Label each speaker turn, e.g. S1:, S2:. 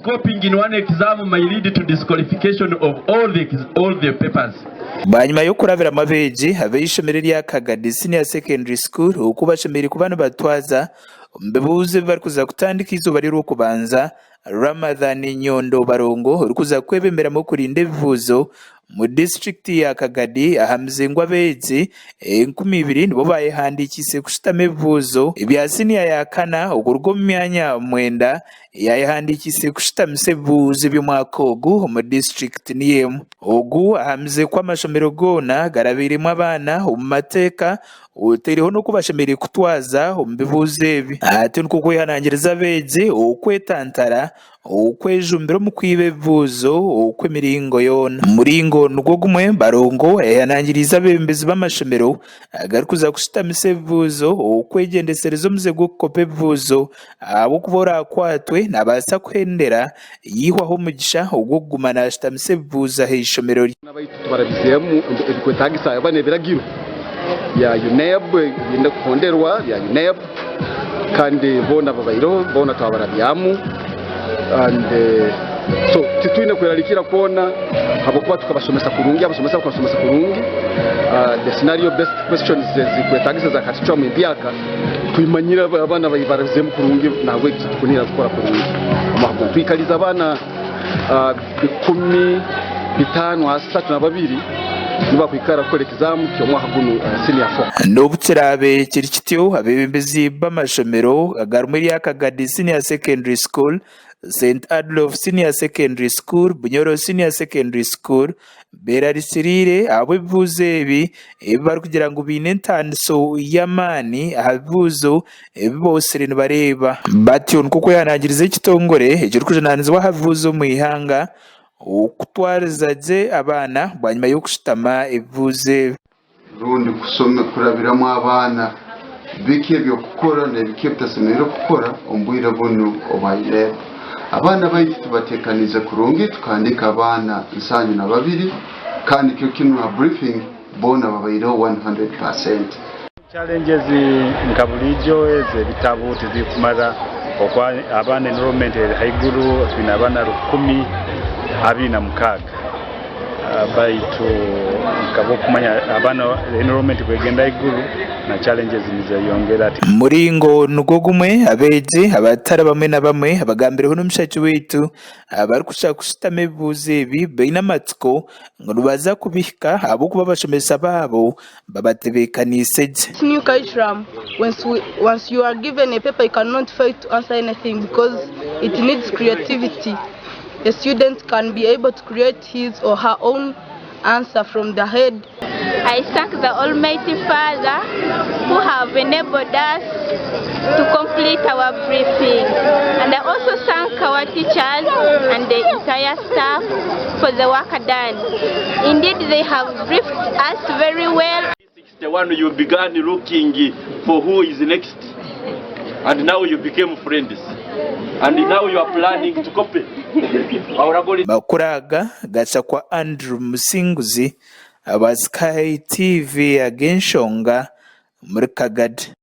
S1: copying in one exam may lead to disqualification of all the papers.
S2: Banyuma yo kuravira Abeegi ab'ishomero rya Kagadi Senior Secondary School uko bashomeri ku bana batwaza Ebibuuzo bari kuza kutandika izuba riri kubanza Ramadan Nyondo Barongo uri kuza kwebembera mu kurinda Ebibuuzo mu district ya Kagadi ahamzengwa Abeegi 20 nibo bayihandikise kushitama Ebibuuzo ibya senior ya kana ugurwo mu myanya mwenda yayihandikise kushitama Ebibuuzo by'umwaka ogu mu district niyemu ogu ahamze kwa amashomero gona garabirimo abana mu mateka uteriho no kubashemere kutwaza Ebibuuzo ebi ati nko kwihanangiriza Abeegi Kwetantara okwejumbiro mu kwiba Ebibuuzo okwemiringo yona muringo nugwo gumwe Barongo yanangiriza abembezi b'amashomero agari kuza kushitamisa Ebibuuzo okwegendesereza omuze gwo kukopa Ebibuuzo abo kubora akwatwe nabasa kuhendera yihwaho umugisha ogwo kugumana ashitamisa Ebibuuzo ahishomero
S3: barabizemu ebikwetagisa abana biragiro ya UNEB yinde kuponderwa ya UNEB kandi bona babairo bona twabarabyamu and so tituine kweralikira kona abo kuba tukabasomesa kurungi abasomesa bakasomesa kurungi the scenario based questions zikwetagisa zakatichwa mu byaka twimanyira abana bayibarazemu kurungi nawe tukunira gukora kurungi amahubwo twikaliza abana 15 niba kwikara gukora exam cyo mwaka guno senior 4
S2: nobutirabe kirikityo abebembezi b'amashomero agarumuri ya Kagadi Senior Secondary School, St. Adolf Senior Secondary School, Bunyoro Senior Secondary School berarisirire abo Ebibuuzo ebi bari kugira ngo binentanso yamani Ebibuuzo bose bareba batyo nkuko yanagiriza ikitongore ekiri kujananizwa Ebibuuzo mu ihanga ukutwarizaje abana banyuma yo kushitama Ebibuuzo
S4: rundi kusoma kurabiramo abana bike byo gukora nebike bitasemero gukora ombwira bono obayire abana bayiti tubatekaniza kurungi tukandika abana isanyu na babiri kandi cyo kinwa briefing bona babayire 100%.
S5: Challenges nkabulijo eze bitabu tizikumara okwa abana enrollment haiguru tuna abana 10 baitu kabo kumanya abana enrollment kwegenda iguru na challenges nizayongera ati
S2: muringo nugo gumwe Abeegi abatara bamwe na bamwe abagambireho n'umushaki wetu abari kushaka kushitama Ebibuuzo ebi beina matiko ngo rubaza kubihika abo kuba bashomesa babo babatebekanise
S6: new curriculum. Once you are given a paper you cannot fail to answer anything because it needs creativity. The student can be able to create his or her own answer from the head.
S7: I thank the Almighty Father who have enabled us to complete our briefing. And I also thank our teachers and the entire staff for the work done. Indeed, they have briefed us very well.
S1: The one you began looking for who is next, and now you became friends. And now you are planning to copy.
S2: Makuraga gacha kwa Andrew Musinguzi aba Sky TV agenshonga muri Kagadi.